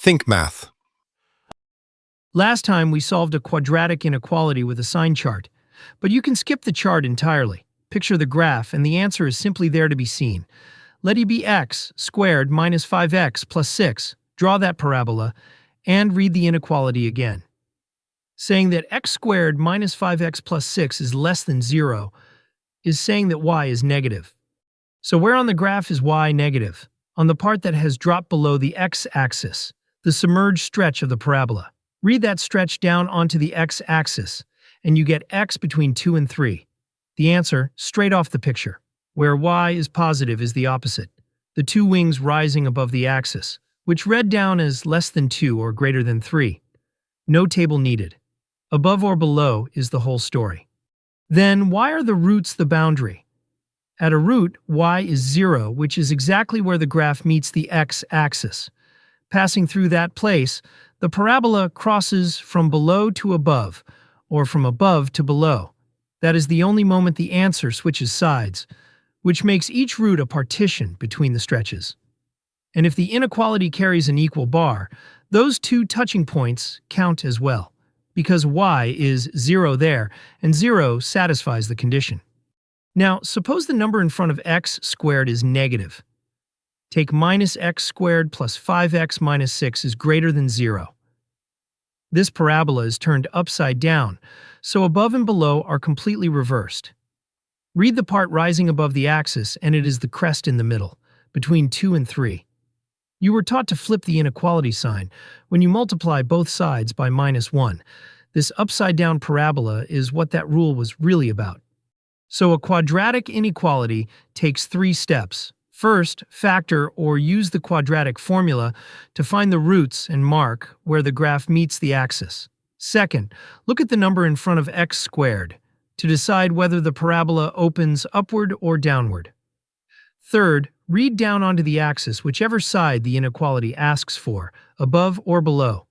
Think math. Last time we solved a quadratic inequality with a sign chart, but you can skip the chart entirely. Picture the graph and the answer is simply there to be seen. Let e be x squared minus 5x plus 6. Draw that parabola and read the inequality again. Saying that x squared minus 5x plus 6 is less than 0 is saying that y is negative. So where on the graph is y negative? On the part that has dropped below the x-axis, the submerged stretch of the parabola. Read that stretch down onto the x-axis, and you get x between 2 and 3. The answer, straight off the picture. Where y is positive is the opposite, the two wings rising above the axis, which read down as less than 2 or greater than 3. No table needed. Above or below is the whole story. Then why are the roots the boundary? At a root, y is 0, which is exactly where the graph meets the x-axis. Passing through that place, the parabola crosses from below to above, or from above to below. That is the only moment the answer switches sides, which makes each root a partition between the stretches. And if the inequality carries an equal bar, those two touching points count as well, because y is 0 there, and 0 satisfies the condition. Now, suppose the number in front of x squared is negative. Take minus x squared plus 5x minus 6 is greater than 0. This parabola is turned upside down, so above and below are completely reversed. Read the part rising above the axis, and it is the crest in the middle, between 2 and 3. You were taught to flip the inequality sign when you multiply both sides by minus 1. This upside-down parabola is what that rule was really about. So a quadratic inequality takes 3 steps. First, factor or use the quadratic formula to find the roots and mark where the graph meets the axis. Second, look at the number in front of x squared to decide whether the parabola opens upward or downward. Third, read down onto the axis whichever side the inequality asks for, above or below.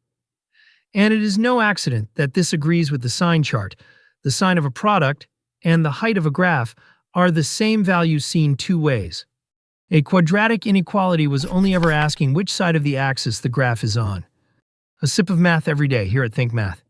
And it is no accident that this agrees with the sign chart. The sign of a product and the height of a graph are the same values seen two ways. A quadratic inequality was only ever asking which side of the axis the graph is on. A sip of math every day here at Think Math.